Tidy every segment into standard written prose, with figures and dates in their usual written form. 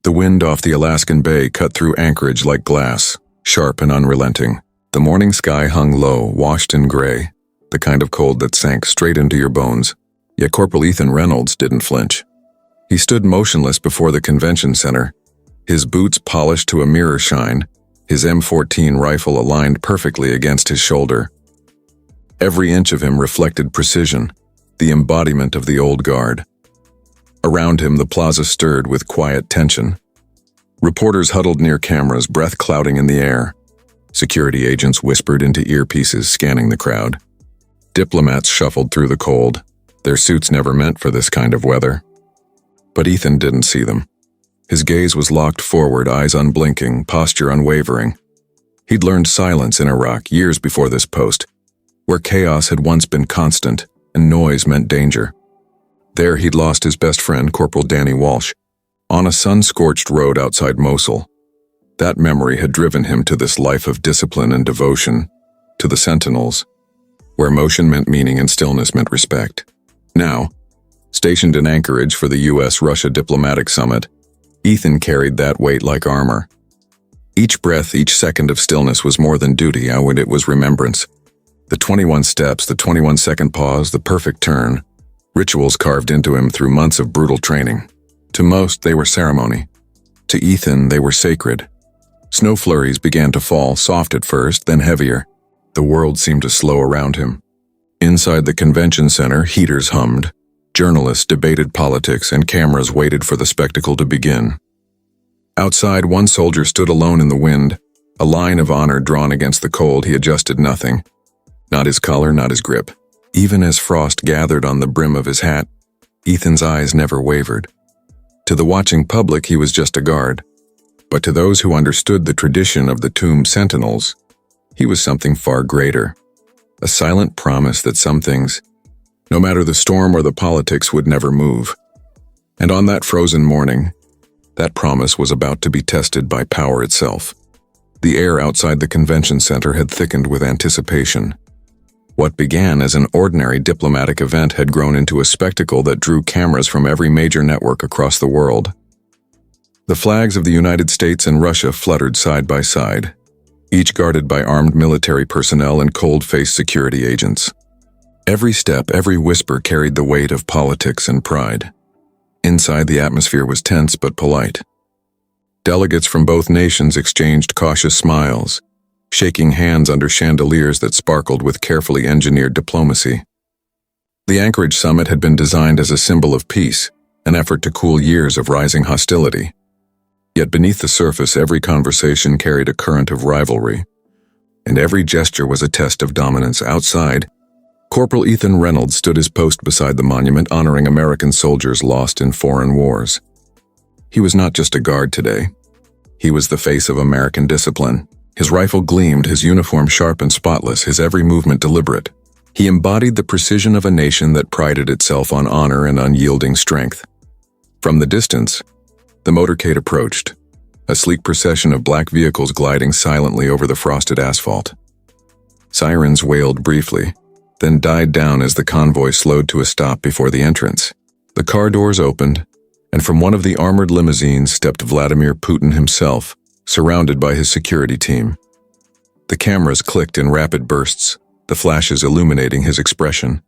The wind off the Alaskan Bay cut through anchorage like glass, sharp and unrelenting. The morning sky hung low, washed in gray, the kind of cold that sank straight into your bones. Yet Corporal Ethan Reynolds didn't flinch. He stood motionless before the convention center, his boots polished to a mirror shine, his M14 rifle aligned perfectly against his shoulder. Every inch of him reflected precision, the embodiment of the old guard. Around him, the plaza stirred with quiet tension. Reporters huddled near cameras, breath clouding in the air. Security agents whispered into earpieces, scanning the crowd. Diplomats shuffled through the cold, their suits never meant for this kind of weather. But Ethan didn't see them. His gaze was locked forward, eyes unblinking, posture unwavering. He'd learned silence in Iraq years before this post, where chaos had once been constant and noise meant danger. There he'd lost his best friend, Corporal Danny Walsh, on a sun-scorched road outside Mosul. That memory had driven him to this life of discipline and devotion, to the Sentinels, where motion meant meaning and stillness meant respect. Now, stationed in Anchorage for the U.S.-Russia diplomatic summit, Ethan carried that weight like armor. Each breath, each second of stillness was more than duty, it was remembrance. The 21 steps, the 21-second pause, the perfect turn, rituals carved into him through months of brutal training. To most, they were ceremony. To Ethan, they were sacred. Snow flurries began to fall, soft at first, then heavier. The world seemed to slow around him. Inside the convention center, heaters hummed. Journalists debated politics and cameras waited for the spectacle to begin. Outside, one soldier stood alone in the wind, a line of honor drawn against the cold. He adjusted nothing. Not his collar, not his grip. Even as frost gathered on the brim of his hat, Ethan's eyes never wavered. To the watching public, he was just a guard. But to those who understood the tradition of the tomb sentinels, he was something far greater. A silent promise that some things, no matter the storm or the politics, would never move. And on that frozen morning, that promise was about to be tested by power itself. The air outside the convention center had thickened with anticipation. What began as an ordinary diplomatic event had grown into a spectacle that drew cameras from every major network across the world. The flags of the United States and Russia fluttered side by side, each guarded by armed military personnel and cold-faced security agents. Every step, every whisper carried the weight of politics and pride. Inside, the atmosphere was tense but polite. Delegates from both nations exchanged cautious smiles, shaking hands under chandeliers that sparkled with carefully engineered diplomacy. The Anchorage summit had been designed as a symbol of peace, an effort to cool years of rising hostility. Yet beneath the surface, every conversation carried a current of rivalry, and every gesture was a test of dominance. Outside, Corporal Ethan Reynolds stood his post beside the monument honoring American soldiers lost in foreign wars. He was not just a guard today. He was the face of American discipline. His rifle gleamed, his uniform sharp and spotless, his every movement deliberate. He embodied the precision of a nation that prided itself on honor and unyielding strength. From the distance, the motorcade approached, a sleek procession of black vehicles gliding silently over the frosted asphalt. Sirens wailed briefly, then died down as the convoy slowed to a stop before the entrance. The car doors opened, and from one of the armored limousines stepped Vladimir Putin himself, surrounded by his security team. The cameras clicked in rapid bursts, the flashes illuminating his expression.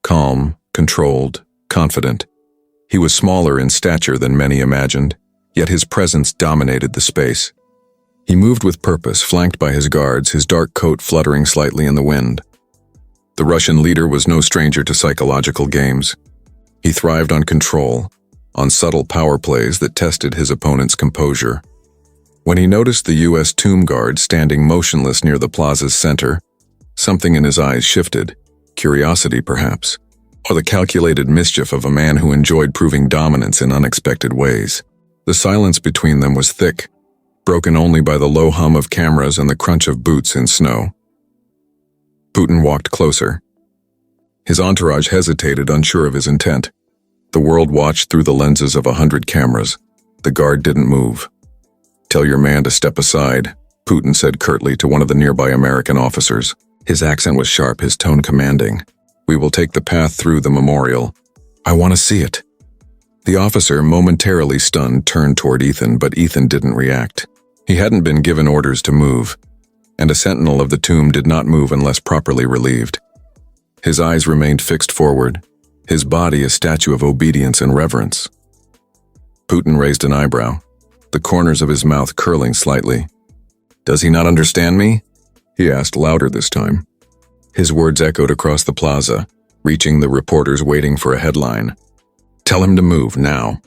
Calm, controlled, confident. He was smaller in stature than many imagined, yet his presence dominated the space. He moved with purpose, flanked by his guards, his dark coat fluttering slightly in the wind. The Russian leader was no stranger to psychological games. He thrived on control, on subtle power plays that tested his opponent's composure. When he noticed the U.S. tomb guard standing motionless near the plaza's center, something in his eyes shifted, curiosity perhaps, or the calculated mischief of a man who enjoyed proving dominance in unexpected ways. The silence between them was thick, broken only by the low hum of cameras and the crunch of boots in snow. Putin walked closer. His entourage hesitated, unsure of his intent. The world watched through the lenses of 100 cameras. The guard didn't move. "Tell your man to step aside," Putin said curtly to one of the nearby American officers. His accent was sharp, his tone commanding. "We will take the path through the memorial. I want to see it." The officer, momentarily stunned, turned toward Ethan, but Ethan didn't react. He hadn't been given orders to move, and a sentinel of the tomb did not move unless properly relieved. His eyes remained fixed forward, his body a statue of obedience and reverence. Putin raised an eyebrow, the corners of his mouth curling slightly. "Does he not understand me?" he asked, louder this time. His words echoed across the plaza, reaching the reporters waiting for a headline. "Tell him to move, now."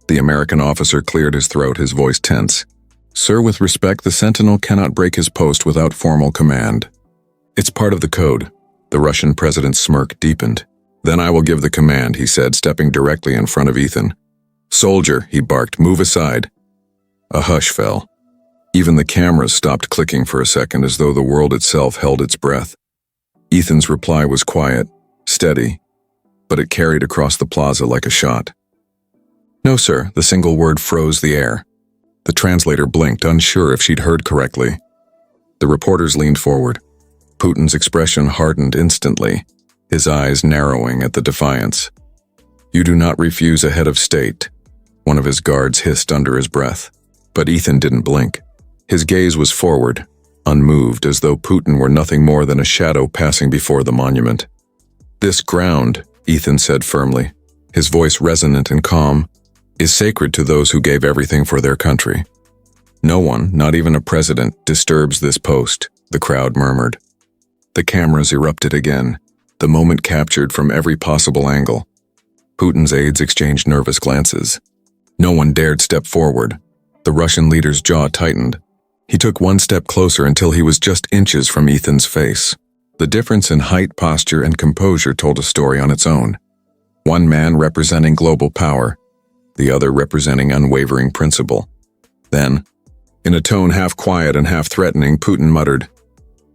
The American officer cleared his throat, his voice tense. "Sir, with respect, the sentinel cannot break his post without formal command. It's part of the code." The Russian president's smirk deepened. "Then I will give the command," he said, stepping directly in front of Ethan. "Soldier," he barked, "move aside." A hush fell. Even the cameras stopped clicking for a second, as though the world itself held its breath. Ethan's reply was quiet, steady, but it carried across the plaza like a shot. "No, sir," the single word froze the air. The translator blinked, unsure if she'd heard correctly. The reporters leaned forward. Putin's expression hardened instantly, his eyes narrowing at the defiance. "You do not refuse a head of state," one of his guards hissed under his breath. But Ethan didn't blink. His gaze was forward, unmoved, as though Putin were nothing more than a shadow passing before the monument. "This ground," Ethan said firmly, his voice resonant and calm, "is sacred to those who gave everything for their country. No one, not even a president, disturbs this post," the crowd murmured. The cameras erupted again, the moment captured from every possible angle. Putin's aides exchanged nervous glances. No one dared step forward. The Russian leader's jaw tightened. He took one step closer until he was just inches from Ethan's face. The difference in height, posture, and composure told a story on its own. One man representing global power, the other representing unwavering principle. Then, in a tone half quiet and half threatening, Putin muttered,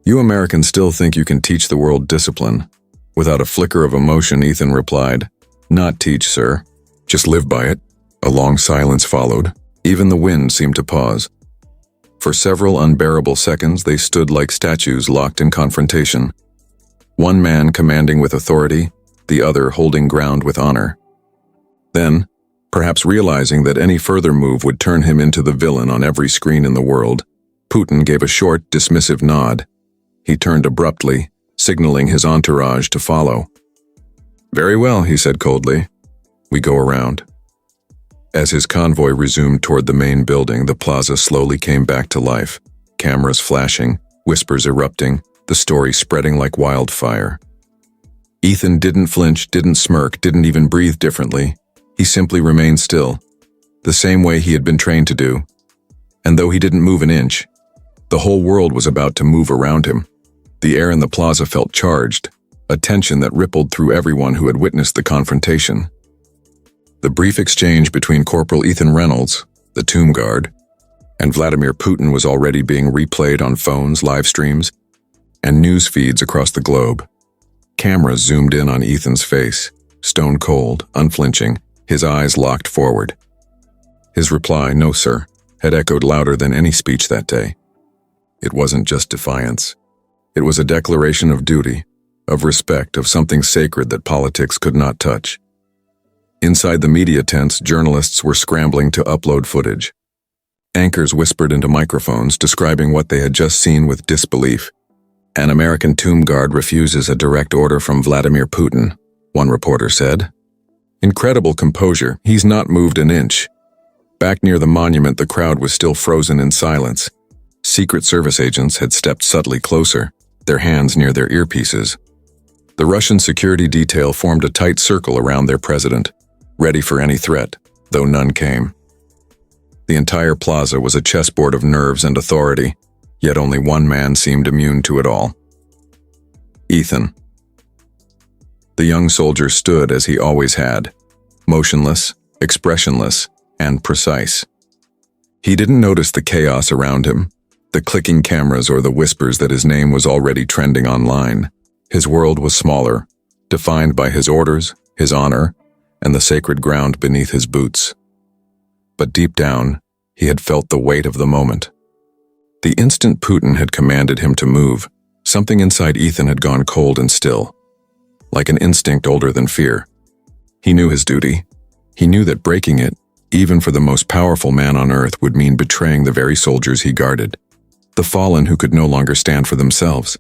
"You Americans still think you can teach the world discipline." Without a flicker of emotion, Ethan replied, "Not teach, sir. Just live by it." A long silence followed. Even the wind seemed to pause. For several unbearable seconds, they stood like statues locked in confrontation. One man commanding with authority, the other holding ground with honor. Then, perhaps realizing that any further move would turn him into the villain on every screen in the world, Putin gave a short, dismissive nod. He turned abruptly, signaling his entourage to follow. "Very well," he said coldly. "We go around." As his convoy resumed toward the main building, the plaza slowly came back to life, cameras flashing, whispers erupting, the story spreading like wildfire. Ethan didn't flinch, didn't smirk, didn't even breathe differently. He simply remained still, the same way he had been trained to do. And though he didn't move an inch, the whole world was about to move around him. The air in the plaza felt charged, a tension that rippled through everyone who had witnessed the confrontation. The brief exchange between Corporal Ethan Reynolds, the tomb guard, and Vladimir Putin was already being replayed on phones, live streams, and news feeds across the globe. Cameras zoomed in on Ethan's face, stone cold, unflinching, his eyes locked forward. His reply, "No, sir," had echoed louder than any speech that day. It wasn't just defiance. It was a declaration of duty, of respect, of something sacred that politics could not touch. Inside the media tents, journalists were scrambling to upload footage. Anchors whispered into microphones, describing what they had just seen with disbelief. "An American tomb guard refuses a direct order from Vladimir Putin," one reporter said. Incredible composure, he's not moved an inch. Back near the monument, the crowd was still frozen in silence. Secret Service agents had stepped subtly closer, their hands near their earpieces. The Russian security detail formed a tight circle around their president, ready for any threat, though none came. The entire plaza was a chessboard of nerves and authority, yet only one man seemed immune to it all. Ethan. The young soldier stood as he always had, motionless, expressionless, and precise. He didn't notice the chaos around him, the clicking cameras or the whispers that his name was already trending online. His world was smaller, defined by his orders, his honor, and the sacred ground beneath his boots. But deep down, he had felt the weight of the moment. The instant Putin had commanded him to move, something inside Ethan had gone cold and still, like an instinct older than fear. He knew his duty, He knew that breaking it, even for the most powerful man on earth, would mean betraying the very soldiers he guarded, the fallen who could no longer stand for themselves.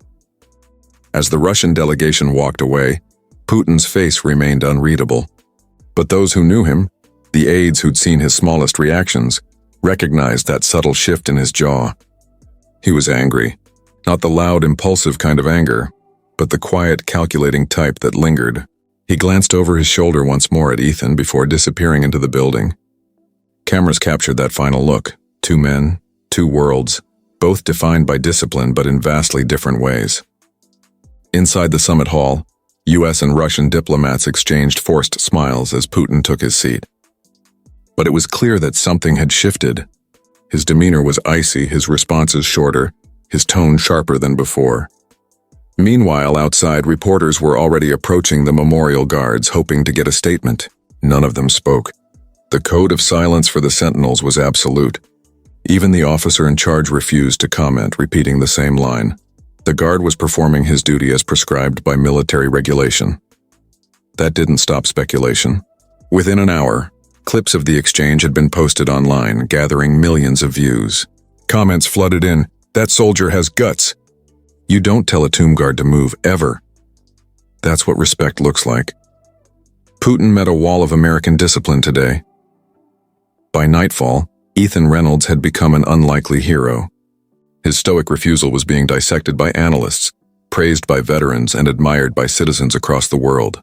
As the Russian delegation walked away, Putin's face remained unreadable. But those who knew him, the aides who'd seen his smallest reactions, recognized that subtle shift in his jaw. He was angry, not the loud, impulsive kind of anger, but the quiet, calculating type that lingered. He glanced over his shoulder once more at Ethan before disappearing into the building. Cameras captured that final look. Two men, two worlds, both defined by discipline but in vastly different ways. Inside the summit hall, US and Russian diplomats exchanged forced smiles as Putin took his seat. But it was clear that something had shifted. His demeanor was icy, his responses shorter, his tone sharper than before. Meanwhile, outside, reporters were already approaching the memorial guards, hoping to get a statement. None of them spoke. The code of silence for the sentinels was absolute. Even the officer in charge refused to comment, repeating the same line. The guard was performing his duty as prescribed by military regulation. That didn't stop speculation. Within an hour, clips of the exchange had been posted online, gathering millions of views. Comments flooded in. "That soldier has guts. You don't tell a tomb guard to move, ever." That's what respect looks like. Putin met a wall of American discipline today. By nightfall, Ethan Reynolds had become an unlikely hero. His stoic refusal was being dissected by analysts, praised by veterans, and admired by citizens across the world.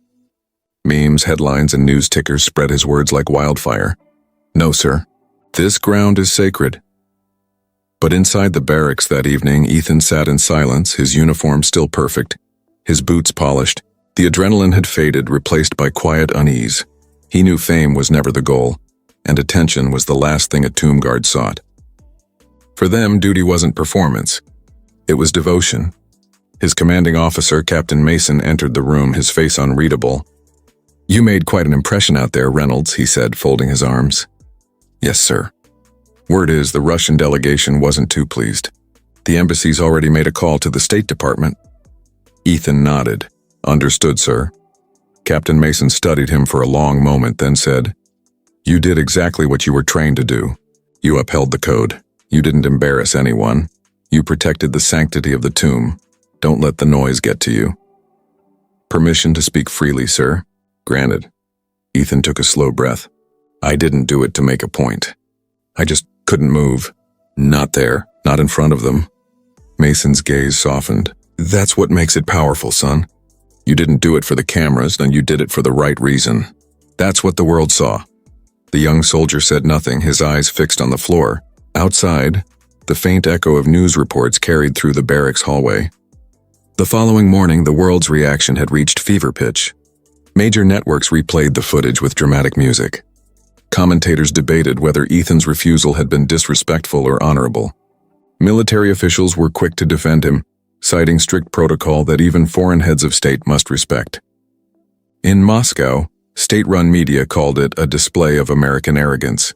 Memes, headlines, and news tickers spread his words like wildfire. "No, sir. This ground is sacred." But inside the barracks that evening, Ethan sat in silence, his uniform still perfect, his boots polished. The adrenaline had faded, replaced by quiet unease. He knew fame was never the goal, and attention was the last thing a tomb guard sought. For them, duty wasn't performance. It was devotion. His commanding officer, Captain Mason, entered the room, his face unreadable. "You made quite an impression out there, Reynolds," he said, folding his arms. "Yes, sir. Word is the Russian delegation wasn't too pleased. The embassy's already made a call to the State Department." Ethan nodded. "Understood, sir." Captain Mason studied him for a long moment, then said, "You did exactly what you were trained to do. You upheld the code. You didn't embarrass anyone. You protected the sanctity of the tomb. Don't let the noise get to you." "Permission to speak freely, sir." "Granted." Ethan took a slow breath. "I didn't do it to make a point. I just couldn't move. Not there, not in front of them." Mason's gaze softened. "That's what makes it powerful, son. You didn't do it for the cameras, then you did it for the right reason. That's what the world saw." The young soldier said nothing, his eyes fixed on the floor. Outside, the faint echo of news reports carried through the barracks hallway. The following morning, the world's reaction had reached fever pitch. Major networks replayed the footage with dramatic music. Commentators debated whether Ethan's refusal had been disrespectful or honorable. Military officials were quick to defend him, citing strict protocol that even foreign heads of state must respect. In Moscow, state-run media called it a display of American arrogance.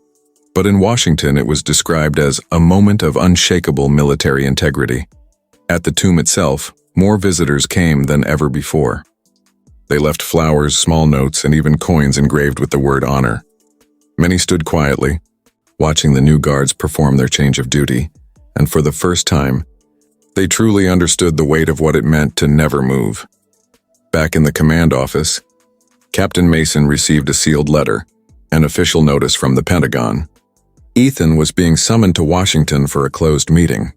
But in Washington, it was described as a moment of unshakable military integrity. At the tomb itself, more visitors came than ever before. They left flowers, small notes, and even coins engraved with the word honor. Many stood quietly, watching the new guards perform their change of duty, and for the first time, they truly understood the weight of what it meant to never move. Back in the command office, Captain Mason received a sealed letter, an official notice from the Pentagon. Ethan was being summoned to Washington for a closed meeting.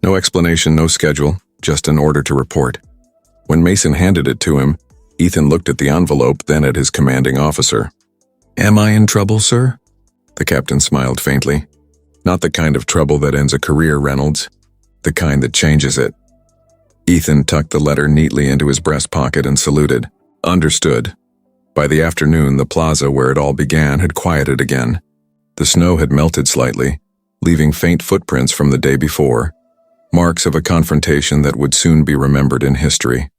No explanation, no schedule, just an order to report. When Mason handed it to him, Ethan looked at the envelope, then at his commanding officer. "Am I in trouble, sir?" The captain smiled faintly. "Not the kind of trouble that ends a career, Reynolds. The kind that changes it." Ethan tucked the letter neatly into his breast pocket and saluted. "Understood." By the afternoon, the plaza where it all began had quieted again. The snow had melted slightly, leaving faint footprints from the day before, marks of a confrontation that would soon be remembered in history.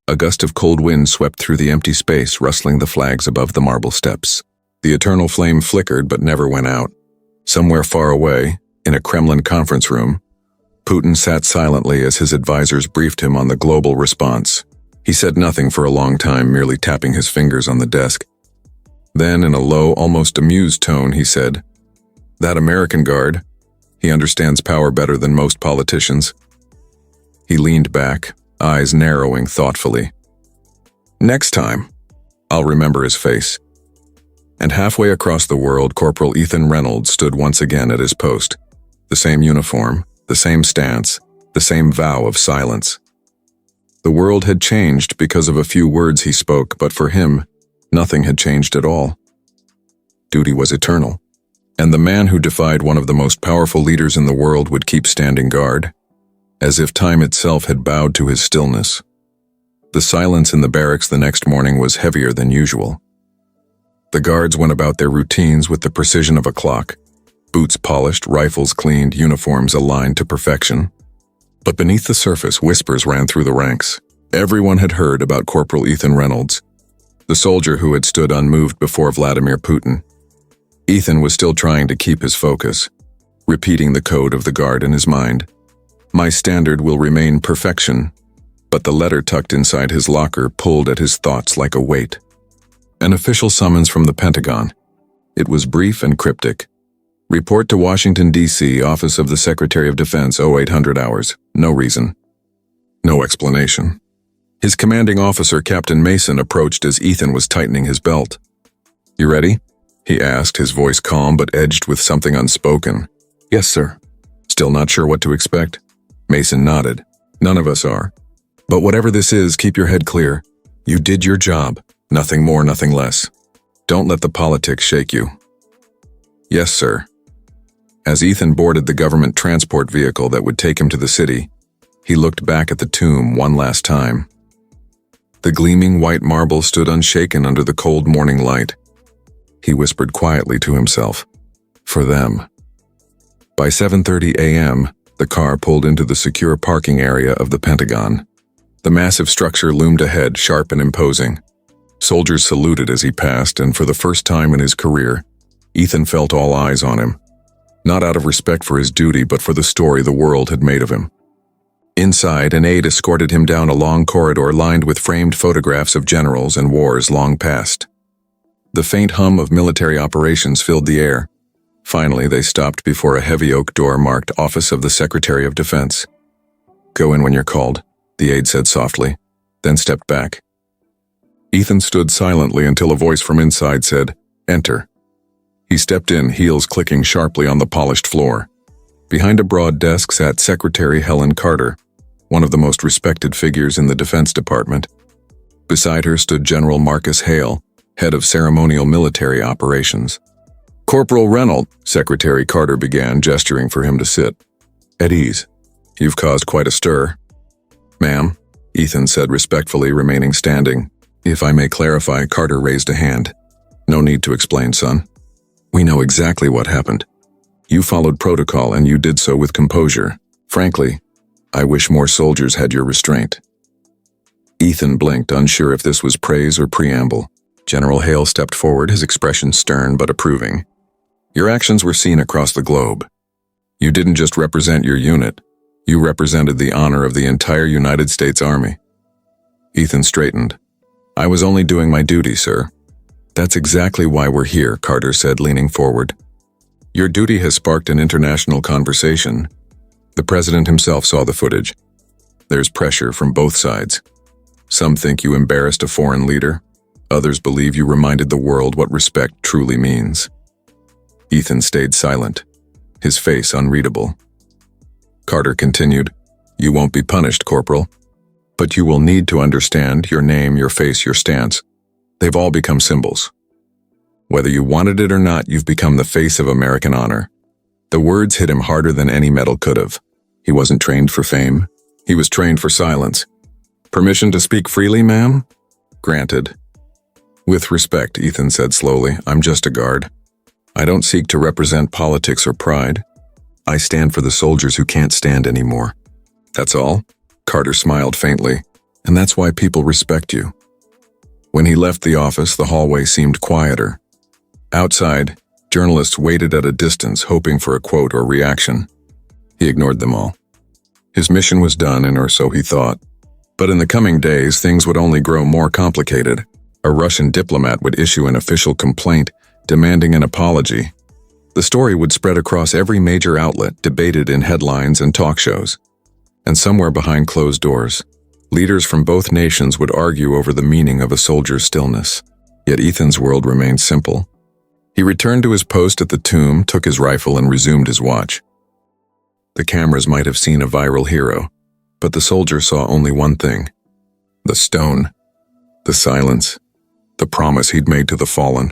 A gust of cold wind swept through the empty space, rustling the flags above the marble steps. The eternal flame flickered but never went out. Somewhere far away, in a Kremlin conference room, Putin sat silently as his advisors briefed him on the global response. He said nothing for a long time, merely tapping his fingers on the desk. Then, in a low, almost amused tone, he said, "That American guard, he understands power better than most politicians." He leaned back, eyes narrowing thoughtfully. "Next time, I'll remember his face." And halfway across the world, Corporal Ethan Reynolds stood once again at his post. The same uniform, the same stance, the same vow of silence. The world had changed because of a few words he spoke, but for him, nothing had changed at all. Duty was eternal, and the man who defied one of the most powerful leaders in the world would keep standing guard, as if time itself had bowed to his stillness. The silence in the barracks the next morning was heavier than usual. The guards went about their routines with the precision of a clock, boots polished, rifles cleaned, uniforms aligned to perfection. But beneath the surface, whispers ran through the ranks. Everyone had heard about Corporal Ethan Reynolds, the soldier who had stood unmoved before Vladimir Putin. Ethan was still trying to keep his focus, repeating the code of the guard in his mind. "My standard will remain perfection," but the letter tucked inside his locker pulled at his thoughts like a weight. An official summons from the Pentagon. It was brief and cryptic. "Report to Washington, D.C., Office of the Secretary of Defense, 0800 hours. No reason." No explanation. His commanding officer, Captain Mason, approached as Ethan was tightening his belt. "You ready?" he asked, his voice calm but edged with something unspoken. "Yes, sir." "Still not sure what to expect?" Mason nodded. "None of us are. But whatever this is, keep your head clear. You did your job. Nothing more, nothing less. Don't let the politics shake you." "Yes, sir." As Ethan boarded the government transport vehicle that would take him to the city, he looked back at the tomb one last time. The gleaming white marble stood unshaken under the cold morning light. He whispered quietly to himself, "For them." By 7:30 a.m., the car pulled into the secure parking area of the Pentagon. The massive structure loomed ahead, sharp and imposing. Soldiers saluted as he passed, and for the first time in his career, Ethan felt all eyes on him. Not out of respect for his duty, but for the story the world had made of him. Inside, an aide escorted him down a long corridor lined with framed photographs of generals and wars long past. The faint hum of military operations filled the air. Finally, they stopped before a heavy oak door marked Office of the Secretary of Defense. "Go in when you're called," the aide said softly, then stepped back. Ethan stood silently until a voice from inside said, "Enter." He stepped in, heels clicking sharply on the polished floor. Behind a broad desk sat Secretary Helen Carter, one of the most respected figures in the Defense Department. Beside her stood General Marcus Hale, head of ceremonial military operations. "Corporal Reynolds," Secretary Carter began, gesturing for him to sit. "At ease. You've caused quite a stir." "Ma'am," Ethan said respectfully, remaining standing. "If I may clarify," Carter raised a hand. "No need to explain, son. We know exactly what happened. You followed protocol and you did so with composure. Frankly, I wish more soldiers had your restraint." Ethan blinked, unsure if this was praise or preamble. General Hale stepped forward, his expression stern but approving. "Your actions were seen across the globe. You didn't just represent your unit. You represented the honor of the entire United States Army." Ethan straightened. "I was only doing my duty, sir." "That's exactly why we're here," Carter said, leaning forward. "Your duty has sparked an international conversation. The president himself saw the footage. There's pressure from both sides. Some think you embarrassed a foreign leader. Others believe you reminded the world what respect truly means." Ethan stayed silent, his face unreadable. Carter continued, "You won't be punished, Corporal. But you will need to understand your name, your face, your stance. They've all become symbols. Whether you wanted it or not, you've become the face of American honor." The words hit him harder than any medal could have. He wasn't trained for fame. He was trained for silence. "Permission to speak freely, ma'am?" "Granted." "With respect," Ethan said slowly, "I'm just a guard. I don't seek to represent politics or pride. I stand for the soldiers who can't stand anymore. That's all." Carter smiled faintly. "And that's why people respect you." When he left the office, the hallway seemed quieter. Outside, journalists waited at a distance, hoping for a quote or reaction. He ignored them all. His mission was done, or so he thought. But in the coming days, things would only grow more complicated. A Russian diplomat would issue an official complaint demanding an apology. The story would spread across every major outlet, debated in headlines and talk shows. And somewhere behind closed doors, leaders from both nations would argue over the meaning of a soldier's stillness. Yet Ethan's world remained simple. He returned to his post at the tomb, took his rifle, and resumed his watch. The cameras might have seen a viral hero, but the soldier saw only one thing: the stone, the silence, the promise he'd made to the fallen.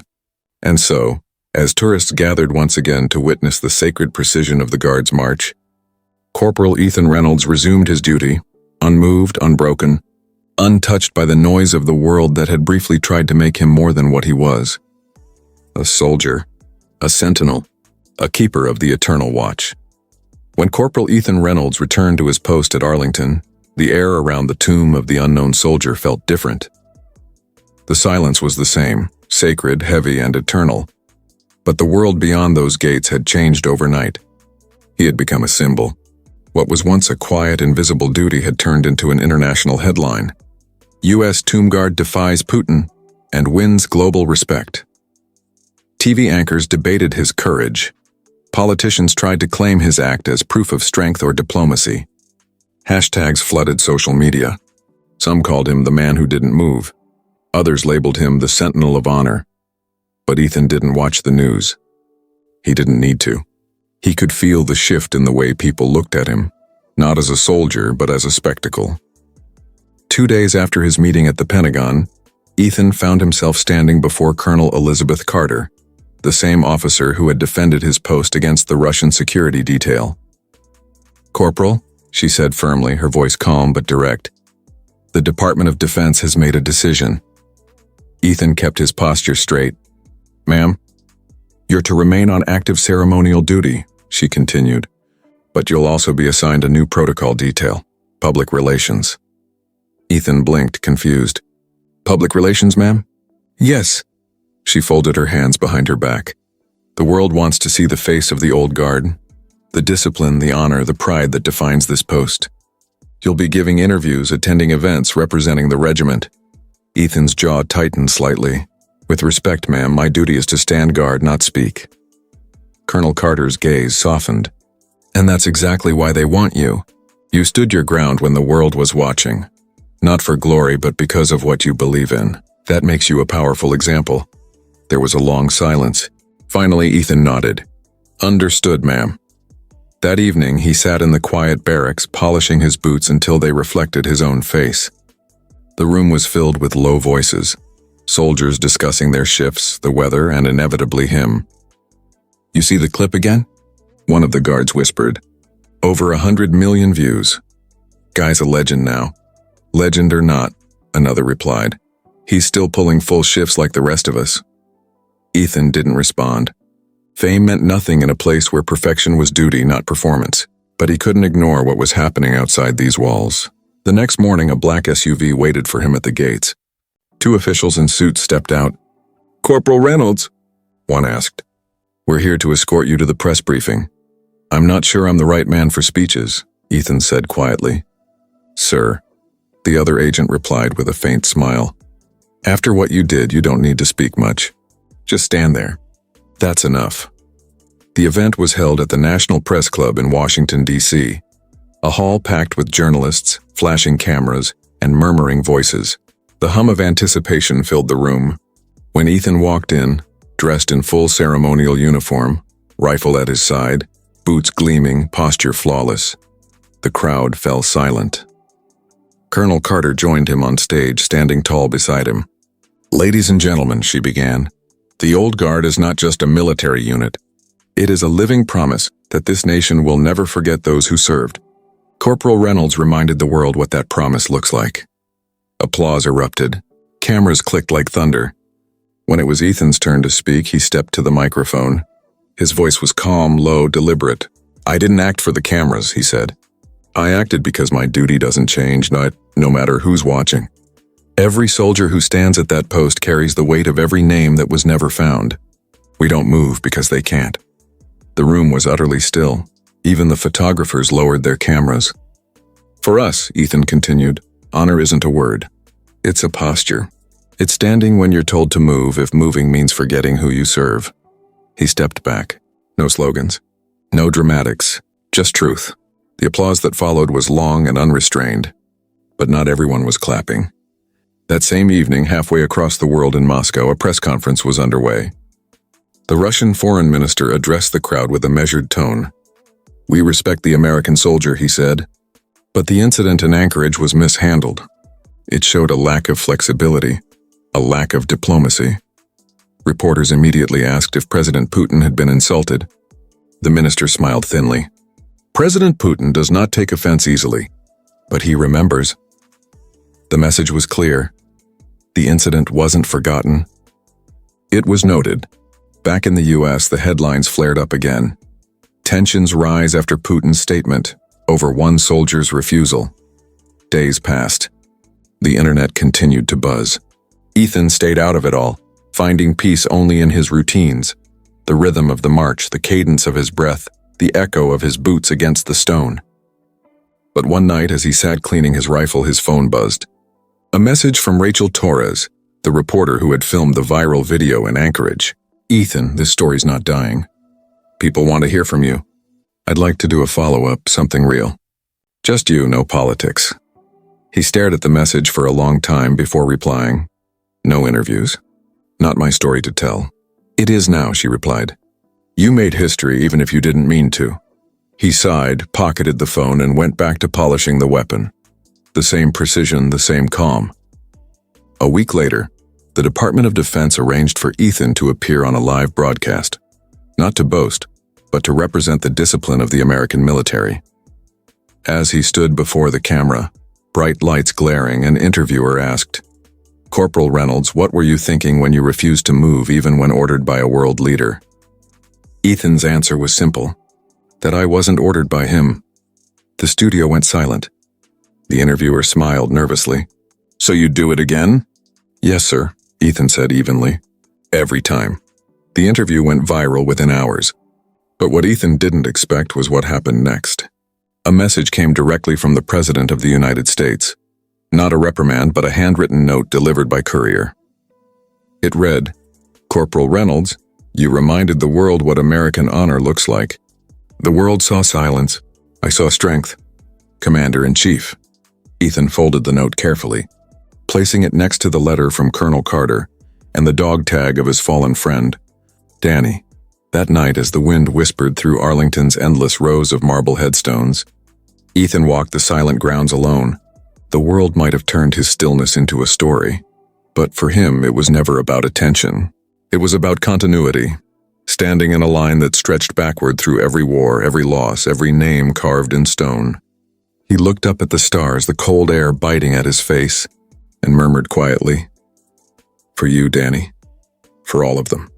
And so, as tourists gathered once again to witness the sacred precision of the Guards' march, Corporal Ethan Reynolds resumed his duty, unmoved, unbroken, untouched by the noise of the world that had briefly tried to make him more than what he was: a soldier, a sentinel, a keeper of the eternal watch. When Corporal Ethan Reynolds returned to his post at Arlington, the air around the tomb of the unknown soldier felt different. The silence was the same, sacred, heavy, and eternal. But the world beyond those gates had changed overnight. He had become a symbol. What was once a quiet, invisible duty had turned into an international headline. U.S. Tomb Guard defies Putin and wins global respect. TV anchors debated his courage. Politicians tried to claim his act as proof of strength or diplomacy. Hashtags flooded social media. Some called him the man who didn't move. Others labeled him the sentinel of honor. But Ethan didn't watch the news. He didn't need to. He could feel the shift in the way people looked at him, not as a soldier, but as a spectacle. 2 days after his meeting at the Pentagon, Ethan found himself standing before Colonel Elizabeth Carter, the same officer who had defended his post against the Russian security detail. "Corporal," she said firmly, her voice calm but direct, "the Department of Defense has made a decision." Ethan kept his posture straight. "Ma'am, you're to remain on active ceremonial duty," she continued, "but you'll also be assigned a new protocol detail, public relations." Ethan blinked, confused. "Public relations, ma'am?" "Yes." She folded her hands behind her back. "The world wants to see the face of the old guard, the discipline, the honor, the pride that defines this post. You'll be giving interviews, attending events, representing the regiment." Ethan's jaw tightened slightly. "With respect, ma'am, my duty is to stand guard, not speak." Colonel Carter's gaze softened. "And that's exactly why they want you. You stood your ground when the world was watching. Not for glory, but because of what you believe in. That makes you a powerful example." There was a long silence. Finally, Ethan nodded. "Understood, ma'am." That evening, he sat in the quiet barracks, polishing his boots until they reflected his own face. The room was filled with low voices, soldiers discussing their shifts, the weather, and inevitably him. "You see the clip again?" one of the guards whispered. "Over 100 million views. Guy's a legend now." "Legend or not," another replied, "he's still pulling full shifts like the rest of us." Ethan didn't respond. Fame meant nothing in a place where perfection was duty, not performance. But he couldn't ignore what was happening outside these walls. The next morning, a black SUV waited for him at the gates. 2 officials in suits stepped out. "Corporal Reynolds?" one asked. "We're here to escort you to the press briefing." "I'm not sure I'm the right man for speeches," Ethan said quietly. "Sir," the other agent replied with a faint smile. "After what you did, you don't need to speak much. Just stand there. That's enough." The event was held at the National Press Club in Washington, D.C., a hall packed with journalists, flashing cameras, and murmuring voices. The hum of anticipation filled the room. When Ethan walked in, dressed in full ceremonial uniform, rifle at his side, boots gleaming, posture flawless, the crowd fell silent. Colonel Carter joined him on stage, standing tall beside him. "Ladies and gentlemen," she began, "the Old Guard is not just a military unit. It is a living promise that this nation will never forget those who served." Corporal Reynolds reminded the world what that promise looks like. Applause erupted. Cameras clicked like thunder. When it was Ethan's turn to speak, he stepped to the microphone. His voice was calm, low, deliberate. "I didn't act for the cameras," he said. "I acted because my duty doesn't change, no matter who's watching. Every soldier who stands at that post carries the weight of every name that was never found. We don't move because they can't." The room was utterly still. Even the photographers lowered their cameras. "For us," Ethan continued, "honor isn't a word. It's a posture. It's standing when you're told to move if moving means forgetting who you serve. He stepped back. No slogans. No dramatics. Just truth. The applause that followed was long and unrestrained. But not everyone was clapping. That same evening, halfway across the world in Moscow, a press conference was underway. The Russian foreign minister addressed the crowd with a measured tone. "We respect the American soldier," he said. But the incident in Anchorage was mishandled. It showed a lack of flexibility, a lack of diplomacy. Reporters immediately asked if President Putin had been insulted. The minister smiled thinly. "President Putin does not take offense easily, but he remembers." The message was clear. The incident wasn't forgotten. It was noted. Back in the US, the headlines flared up again. Tensions rise after Putin's statement over one soldier's refusal. Days passed. The internet continued to buzz. Ethan stayed out of it all, finding peace only in his routines. The rhythm of the march, the cadence of his breath, the echo of his boots against the stone. But one night, as he sat cleaning his rifle, his phone buzzed. A message from Rachel Torres, the reporter who had filmed the viral video in Anchorage. "Ethan, this story's not dying. People want to hear from you. I'd like to do a follow-up, something real. Just you, no politics." He stared at the message for a long time before replying. "No interviews. Not my story to tell." "It is now," she replied. "You made history even if you didn't mean to." He sighed, pocketed the phone, and went back to polishing the weapon. The same precision, the same calm. A week later, the Department of Defense arranged for Ethan to appear on a live broadcast. Not to boast, but to represent the discipline of the American military. As he stood before the camera, bright lights glaring, an interviewer asked, "Corporal Reynolds, what were you thinking when you refused to move even when ordered by a world leader?" Ethan's answer was simple, that I wasn't ordered by him. The studio went silent. The interviewer smiled nervously. "So you'd do it again?" "Yes, sir," Ethan said evenly. "Every time." The interview went viral within hours. But what Ethan didn't expect was what happened next. A message came directly from the President of the United States. Not a reprimand, but a handwritten note delivered by courier. It read, "Corporal Reynolds, you reminded the world what American honor looks like. The world saw silence. I saw strength. Commander-in-Chief." Ethan folded the note carefully, placing it next to the letter from Colonel Carter and the dog tag of his fallen friend, Danny. That night, as the wind whispered through Arlington's endless rows of marble headstones, Ethan walked the silent grounds alone. The world might have turned his stillness into a story, but for him it was never about attention. It was about continuity, standing in a line that stretched backward through every war, every loss, every name carved in stone. He looked up at the stars, the cold air biting at his face, and murmured quietly, "For you, Danny. For all of them."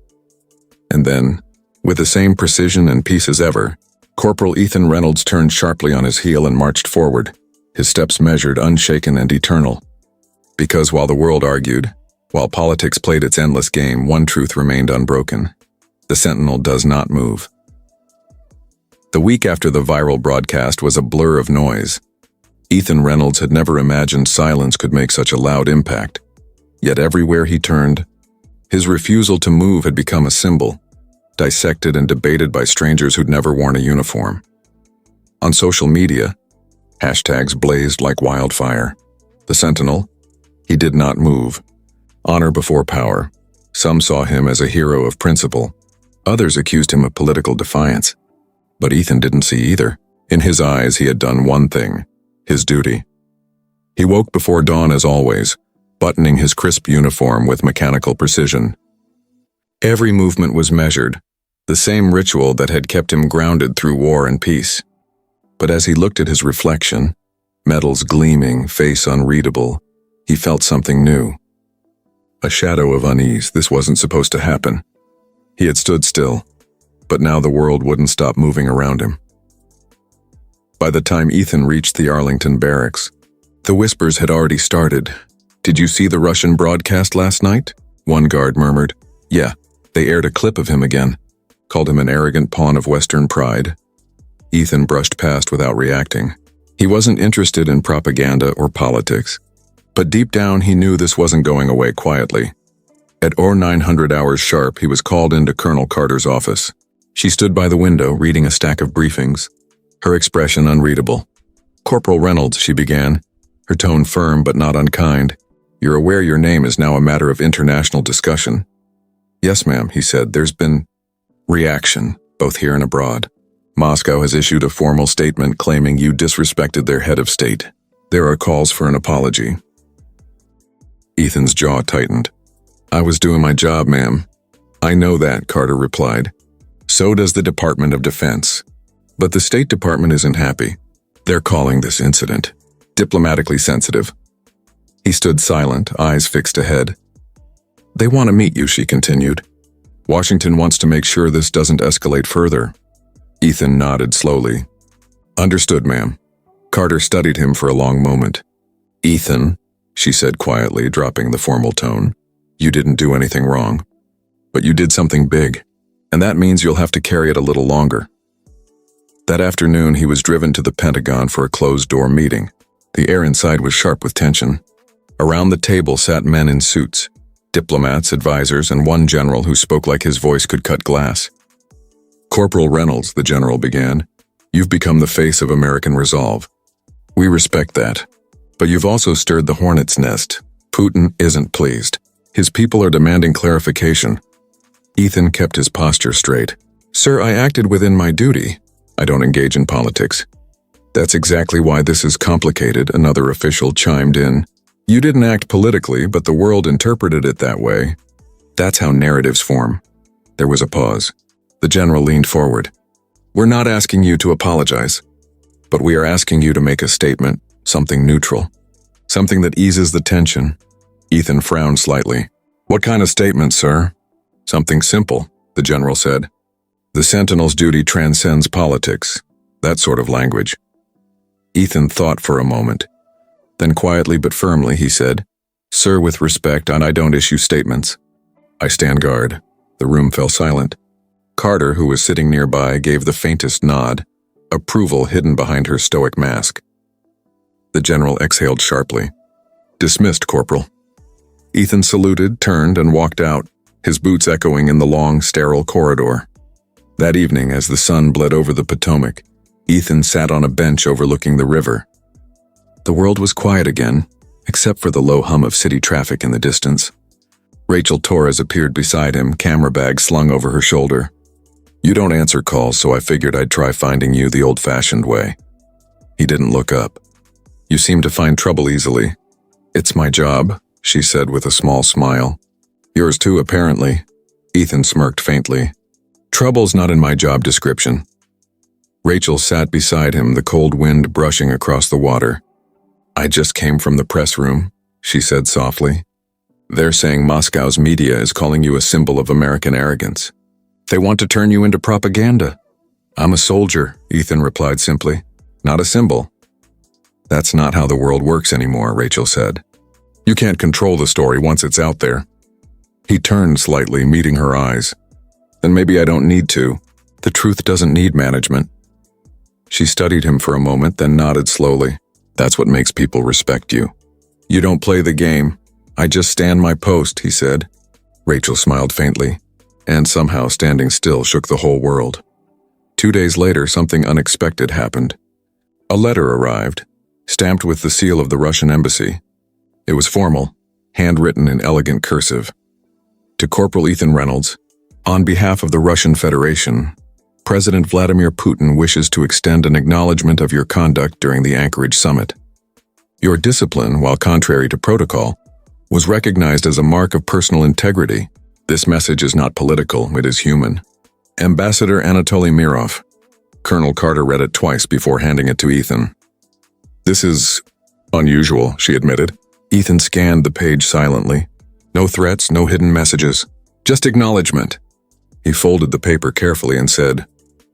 And then, with the same precision and peace as ever, Corporal Ethan Reynolds turned sharply on his heel and marched forward, his steps measured, unshaken, and eternal. Because while the world argued, while politics played its endless game, one truth remained unbroken. The Sentinel does not move. The week after the viral broadcast was a blur of noise. Ethan Reynolds had never imagined silence could make such a loud impact. Yet everywhere he turned, his refusal to move had become a symbol, dissected and debated by strangers who'd never worn a uniform. On social media, hashtags blazed like wildfire. The Sentinel, he did not move. Honor before power. Some saw him as a hero of principle. Others accused him of political defiance. But Ethan didn't see either. In his eyes, he had done one thing, his duty. He woke before dawn as always, buttoning his crisp uniform with mechanical precision. Every movement was measured, the same ritual that had kept him grounded through war and peace. But as he looked at his reflection, metals gleaming, face unreadable, he felt something new. A shadow of unease. This wasn't supposed to happen. He had stood still, but now the world wouldn't stop moving around him. By the time Ethan reached the Arlington barracks, the whispers had already started. "Did you see the Russian broadcast last night?" One guard murmured. "Yeah, they aired a clip of him again. Called him an arrogant pawn of Western pride." Ethan brushed past without reacting. He wasn't interested in propaganda or politics, But deep down, he knew this wasn't going away quietly. At 0900 hours sharp, he was called into Colonel Carter's office. She stood by the window, reading a stack of briefings, her expression unreadable. "Corporal Reynolds," she began, her tone firm but not unkind. "You're aware your name is now a matter of international discussion." "Yes, ma'am," he said. "There's been reaction, both here and abroad. Moscow has issued a formal statement claiming you disrespected their head of state. There are calls for an apology." Ethan's jaw tightened. "I was doing my job, ma'am." "I know that," Carter replied. "So does the Department of Defense. But the State Department isn't happy. They're calling this incident diplomatically sensitive." He stood silent, eyes fixed ahead. "They want to meet you," she continued. "Washington wants to make sure this doesn't escalate further." Ethan nodded slowly. "Understood, ma'am." Carter studied him for a long moment. "Ethan," she said quietly, dropping the formal tone, "you didn't do anything wrong. But you did something big, and that means you'll have to carry it a little longer." That afternoon, he was driven to the Pentagon for a closed-door meeting. The air inside was sharp with tension. Around the table sat men in suits, diplomats, advisors, and one general who spoke like his voice could cut glass. "Corporal Reynolds," the general began, "you've become the face of American resolve. We respect that. But you've also stirred the hornet's nest. Putin isn't pleased. His people are demanding clarification." Ethan kept his posture straight. "Sir, I acted within my duty. I don't engage in politics." "That's exactly why this is complicated," another official chimed in. "You didn't act politically, but the world interpreted it that way. That's how narratives form." There was a pause. The general leaned forward. "We're not asking you to apologize, but we are asking you to make a statement, something neutral, something that eases the tension." Ethan frowned slightly. "What kind of statement, sir?" "Something simple," the general said. "The Sentinel's duty transcends politics." That sort of language. Ethan thought for a moment. Then quietly but firmly he said, "Sir, with respect, and I don't issue statements. I stand guard." The room fell silent. Carter, who was sitting nearby, gave the faintest nod, approval hidden behind her stoic mask. The general exhaled sharply. "Dismissed, Corporal." Ethan saluted, turned, and walked out, his boots echoing in the long, sterile corridor. That evening, as the sun bled over the Potomac, Ethan sat on a bench overlooking the river. The world was quiet again, except for the low hum of city traffic in the distance. Rachel Torres appeared beside him, camera bag slung over her shoulder. "You don't answer calls, so I figured I'd try finding you the old-fashioned way." He didn't look up. "You seem to find trouble easily." "It's my job," she said with a small smile. "Yours too, apparently." Ethan smirked faintly. "Trouble's not in my job description." Rachel sat beside him, the cold wind brushing across the water. "I just came from the press room," she said softly. "They're saying Moscow's media is calling you a symbol of American arrogance. They want to turn you into propaganda." "I'm a soldier," Ethan replied simply. "Not a symbol." "That's not how the world works anymore," Rachel said. "You can't control the story once it's out there." He turned slightly, meeting her eyes. "Then maybe I don't need to. The truth doesn't need management." She studied him for a moment, then nodded slowly. "That's what makes people respect you. You don't play the game. I just stand my post," he said. Rachel smiled faintly, and somehow standing still shook the whole world. 2 days later, something unexpected happened. A letter arrived, stamped with the seal of the Russian embassy. It was formal, handwritten in elegant cursive. To Corporal Ethan Reynolds, on behalf of the Russian Federation, President Vladimir Putin wishes to extend an acknowledgement of your conduct during the Anchorage summit. Your discipline, while contrary to protocol, was recognized as a mark of personal integrity. This message is not political, it is human. Ambassador Anatoly Mirov. Colonel Carter read it twice before handing it to Ethan. "This is unusual," she admitted. Ethan scanned the page silently. No threats, no hidden messages, just acknowledgement. He folded the paper carefully and said,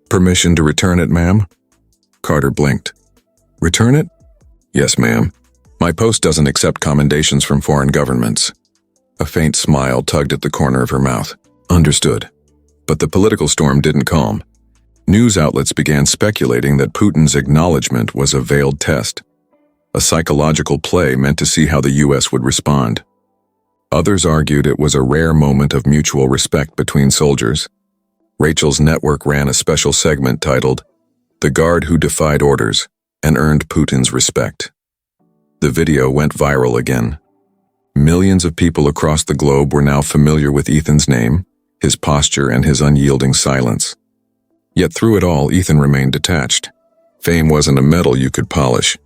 "Permission to return it, ma'am?" Carter blinked. "Return it?" "Yes, ma'am. My post doesn't accept commendations from foreign governments." A faint smile tugged at the corner of her mouth. "Understood." But the political storm didn't calm. News outlets began speculating that Putin's acknowledgement was a veiled test. a psychological play meant to see how the U.S. would respond. Others argued it was a rare moment of mutual respect between soldiers. Rachel's network ran a special segment titled, "The Guard Who Defied Orders and Earned Putin's Respect." The video went viral again. Millions of people across the globe were now familiar with Ethan's name, his posture, and his unyielding silence. Yet through it all, Ethan remained detached. Fame wasn't a medal you could polish.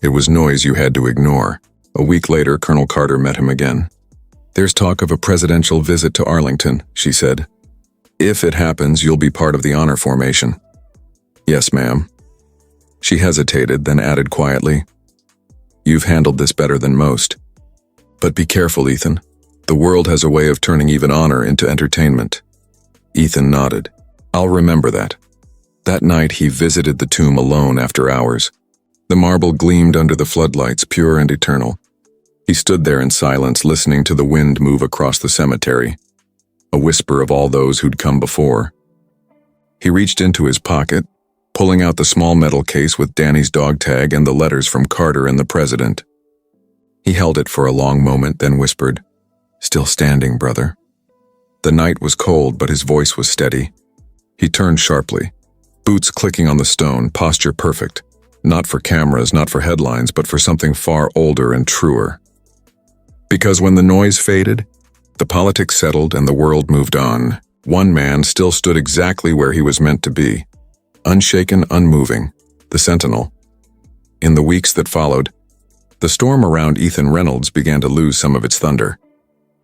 It was noise you had to ignore. A week later, Colonel Carter met him again. "There's talk of a presidential visit to Arlington," she said. "If it happens, you'll be part of the honor formation." "Yes, ma'am." She hesitated, then added quietly, "You've handled this better than most. But be careful, Ethan. The world has a way of turning even honor into entertainment." Ethan nodded. "I'll remember that." That night, he visited the tomb alone after hours. The marble gleamed under the floodlights, pure and eternal. He stood there in silence, listening to the wind move across the cemetery, a whisper of all those who'd come before. He reached into his pocket, pulling out the small metal case with Danny's dog tag and the letters from Carter and the president. He held it for a long moment, then whispered, "Still standing, brother." The night was cold, but his voice was steady. He turned sharply, boots clicking on the stone, posture perfect. Not for cameras, not for headlines, but for something far older and truer. Because when the noise faded, the politics settled and the world moved on, one man still stood exactly where he was meant to be. Unshaken, unmoving, the Sentinel. In the weeks that followed, the storm around Ethan Reynolds began to lose some of its thunder.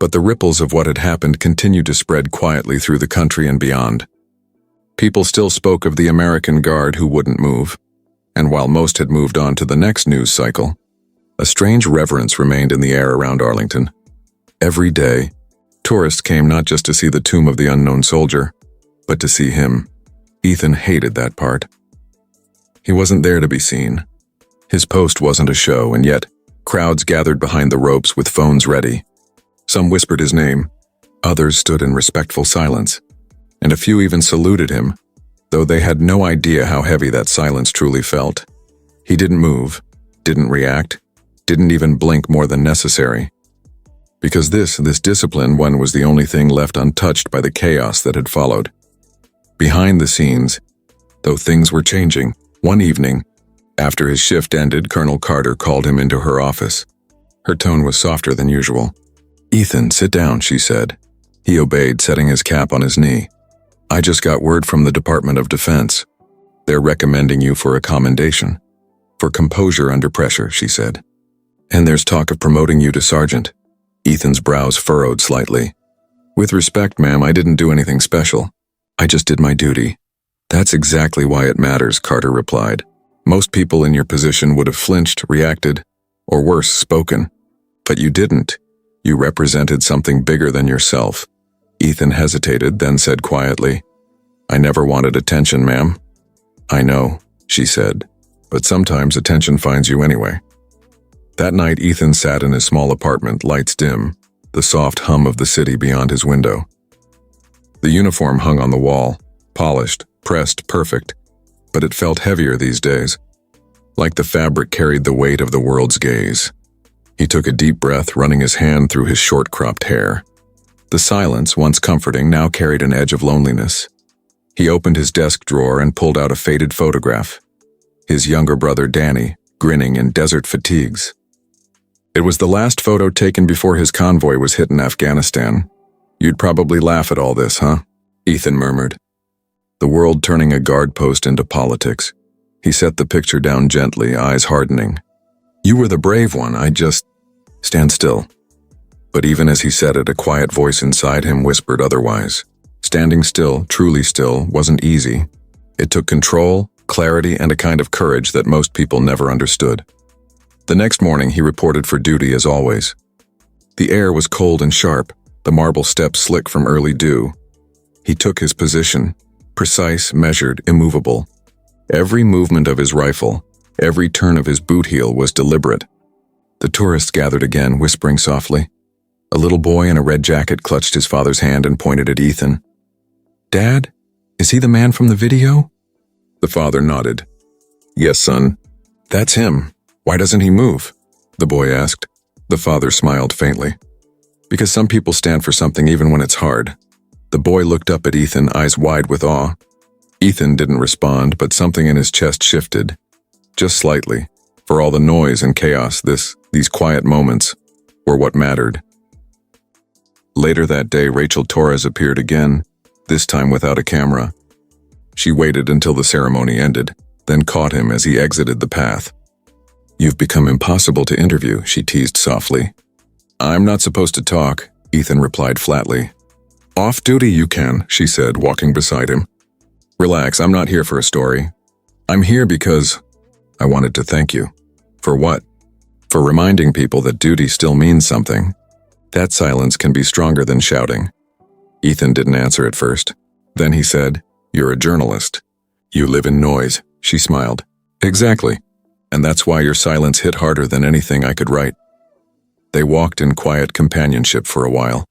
But the ripples of what had happened continued to spread quietly through the country and beyond. People still spoke of the American Guard who wouldn't move, and while most had moved on to the next news cycle, a strange reverence remained in the air around Arlington. Every day, tourists came not just to see the tomb of the unknown soldier, but to see him. Ethan hated that part. He wasn't there to be seen. His post wasn't a show, and yet, crowds gathered behind the ropes with phones ready. Some whispered his name, others stood in respectful silence, and a few even saluted him, though they had no idea how heavy that silence truly felt. He didn't move, didn't react, didn't even blink more than necessary. Because this disciplined one was the only thing left untouched by the chaos that had followed. Behind the scenes, though things were changing, one evening, after his shift ended, Colonel Carter called him into her office. Her tone was softer than usual. "Ethan, sit down," she said. He obeyed, setting his cap on his knee. "I just got word from the Department of Defense. They're recommending you for a commendation. For composure under pressure," she said. "And there's talk of promoting you to sergeant." Ethan's brows furrowed slightly. "With respect, ma'am, I didn't do anything special. I just did my duty." "That's exactly why it matters," Carter replied. "Most people in your position would have flinched, reacted, or worse, spoken. But you didn't. You represented something bigger than yourself." Ethan hesitated, then said quietly, "I never wanted attention, ma'am." "I know," she said, "but sometimes attention finds you anyway." That night, Ethan sat in his small apartment, lights dim, the soft hum of the city beyond his window. The uniform hung on the wall, polished, pressed, perfect, but it felt heavier these days, like the fabric carried the weight of the world's gaze. He took a deep breath, running his hand through his short-cropped hair. The silence, once comforting, now carried an edge of loneliness. He opened his desk drawer and pulled out a faded photograph. His younger brother, Danny, grinning in desert fatigues. It was the last photo taken before his convoy was hit in Afghanistan. "You'd probably laugh at all this, huh?" Ethan murmured. The world turning a guard post into politics. He set the picture down gently, eyes hardening. "You were the brave one, I just... Stand still." But even as he said it, a quiet voice inside him whispered otherwise. Standing still, truly still, wasn't easy. It took control, clarity, and a kind of courage that most people never understood. The next morning, he reported for duty as always. The air was cold and sharp, the marble steps slick from early dew. He took his position, precise, measured, immovable. Every movement of his rifle, every turn of his boot heel was deliberate. The tourists gathered again, whispering softly. A little boy in a red jacket clutched his father's hand and pointed at Ethan. "Dad, is he the man from the video?" The father nodded. "Yes, son. That's him. "Why doesn't he move?" the boy asked. The father smiled faintly. "Because some people stand for something even when it's hard." The boy looked up at Ethan, eyes wide with awe. Ethan didn't respond, but something in his chest shifted. Just slightly. For all the noise and chaos, these quiet moments were what mattered. Later that day, Rachel Torres appeared again, this time without a camera. She waited until the ceremony ended, then caught him as he exited the path. "You've become impossible to interview," she teased softly. "I'm not supposed to talk," Ethan replied flatly. "Off duty you can," she said, walking beside him. "Relax, I'm not here for a story. I'm here because I wanted to thank you." "For what?" "For reminding people that duty still means something. That silence can be stronger than shouting." Ethan didn't answer at first. Then he said, "You're a journalist. You live in noise." She smiled. "Exactly. And that's why your silence hit harder than anything I could write." They walked in quiet companionship for a while.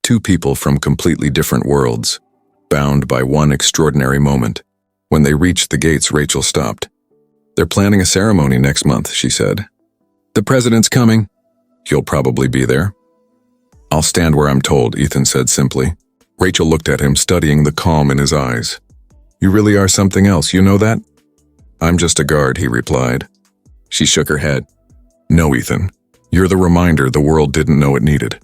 Two people from completely different worlds, bound by one extraordinary moment. When they reached the gates, Rachel stopped. "They're planning a ceremony next month," she said. "The president's coming." "You'll probably be there." "I'll stand where I'm told," Ethan said simply. Rachel looked at him, studying the calm in his eyes. "You really are something else, you know that?" "I'm just a guard," he replied. She shook her head. "No, Ethan. You're the reminder the world didn't know it needed."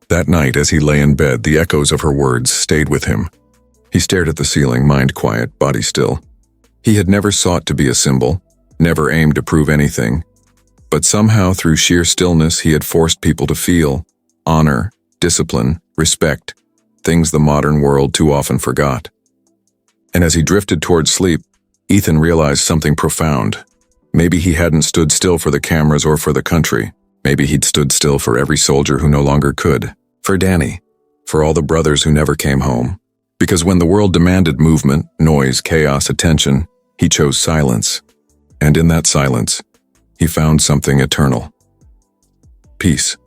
That night, as he lay in bed, the echoes of her words stayed with him. He stared at the ceiling, mind quiet, body still. He had never sought to be a symbol, never aimed to prove anything. But somehow, through sheer stillness, he had forced people to feel honor, discipline, respect, things the modern world too often forgot. And as he drifted towards sleep, Ethan realized something profound. Maybe he hadn't stood still for the cameras or for the country. Maybe he'd stood still for every soldier who no longer could. For Danny. For all the brothers who never came home. Because when the world demanded movement, noise, chaos, attention, he chose silence. And in that silence, he found something eternal. Peace.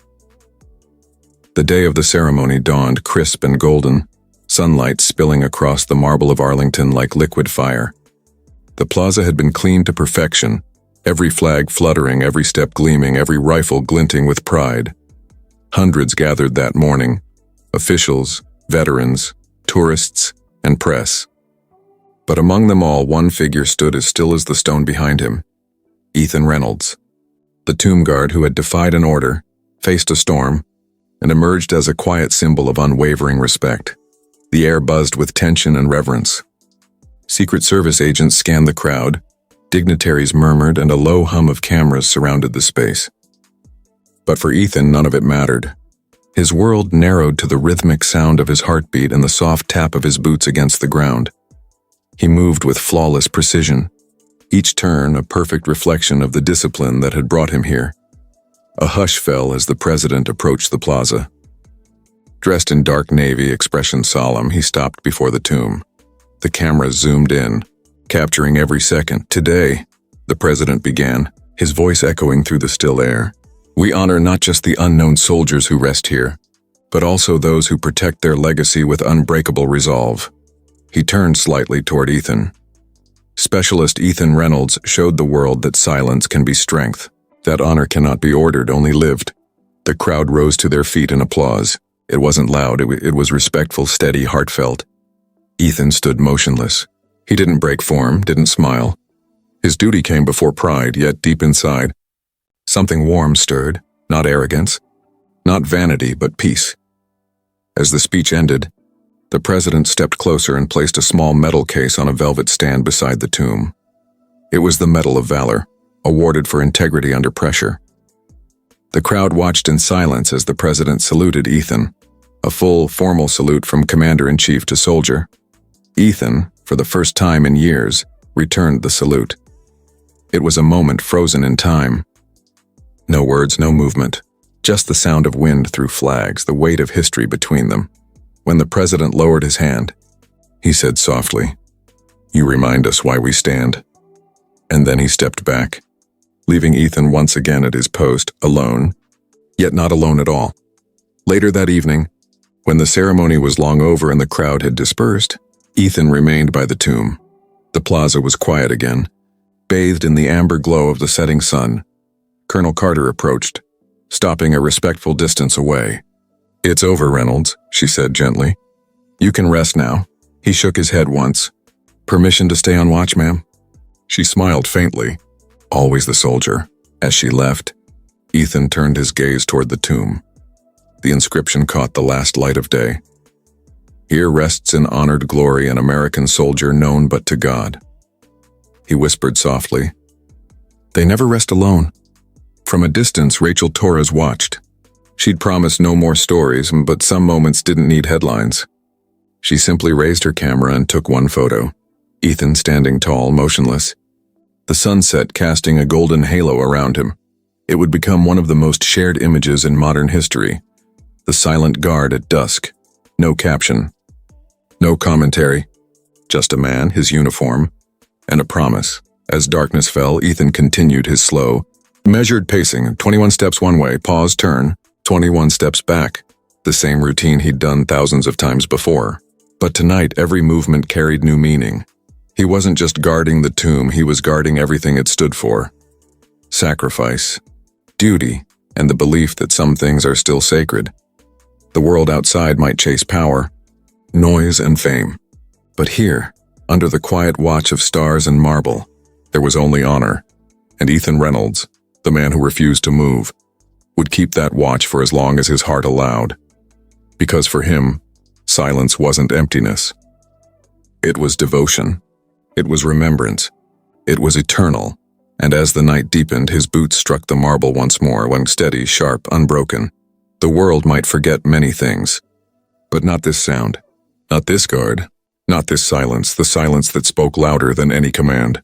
The day of the ceremony dawned crisp and golden, sunlight spilling across the marble of Arlington like liquid fire. The plaza had been cleaned to perfection, every flag fluttering, every step gleaming, every rifle glinting with pride. Hundreds gathered that morning, officials, veterans, tourists, and press. But among them all, one figure stood as still as the stone behind him. Ethan Reynolds. The tomb guard who had defied an order, faced a storm, and emerged as a quiet symbol of unwavering respect. The air buzzed with tension and reverence. Secret Service agents scanned the crowd, dignitaries murmured, and a low hum of cameras surrounded the space. But for Ethan, none of it mattered. His world narrowed to the rhythmic sound of his heartbeat and the soft tap of his boots against the ground. He moved with flawless precision, each turn a perfect reflection of the discipline that had brought him here. A hush fell as the president approached the plaza. Dressed in dark navy, expression solemn, he stopped before the tomb. The camera zoomed in, capturing every second. "Today," the president began, his voice echoing through the still air, "we honor not just the unknown soldiers who rest here, but also those who protect their legacy with unbreakable resolve." He turned slightly toward Ethan. Specialist Ethan Reynolds showed the world that silence can be strength, that honor cannot be ordered, only lived. The crowd rose to their feet in applause. It wasn't loud, it was respectful, steady, heartfelt. Ethan stood motionless. He didn't break form, didn't smile. His duty came before pride, yet deep inside, something warm stirred, not arrogance, not vanity, but peace. As the speech ended, the president stepped closer and placed a small metal case on a velvet stand beside the tomb. It was the Medal of Valor, awarded for integrity under pressure. The crowd watched in silence as the president saluted Ethan, a full, formal salute from commander-in-chief to soldier. Ethan, for the first time in years, returned the salute. It was a moment frozen in time. No words, no movement, just the sound of wind through flags, the weight of history between them. When the president lowered his hand, he said softly, "You remind us why we stand." And then he stepped back, leaving Ethan once again at his post, alone, yet not alone at all. Later that evening, when the ceremony was long over and the crowd had dispersed, Ethan remained by the tomb. The plaza was quiet again, bathed in the amber glow of the setting sun. Colonel Carter approached, stopping a respectful distance away. "It's over, Reynolds," she said gently. "You can rest now." He shook his head once. "Permission to stay on watch, ma'am?" She smiled faintly, always the soldier. As she left, Ethan turned his gaze toward the tomb. The inscription caught the last light of day. "Here rests in honored glory an American soldier known but to God." He whispered softly, "They never rest alone." From a distance, Rachel Torres watched. She'd promised no more stories, but some moments didn't need headlines. She simply raised her camera and took one photo. Ethan standing tall, motionless. The sunset casting a golden halo around him. It would become one of the most shared images in modern history. The silent guard at dusk. No caption. No commentary. Just a man, his uniform, and a promise. As darkness fell, Ethan continued his slow, measured pacing. 21 steps one way, pause, turn. 21 steps back. The same routine he'd done thousands of times before. But tonight, every movement carried new meaning. He wasn't just guarding the tomb, he was guarding everything it stood for. Sacrifice, duty, and the belief that some things are still sacred. The world outside might chase power, noise, and fame. But here, under the quiet watch of stars and marble, there was only honor. And Ethan Reynolds, the man who refused to move, would keep that watch for as long as his heart allowed. Because for him, silence wasn't emptiness. It was devotion. It was remembrance. It was eternal. And as the night deepened, his boots struck the marble once more, when steady, sharp, unbroken. The world might forget many things. But not this sound. Not this guard. Not this silence, the silence that spoke louder than any command.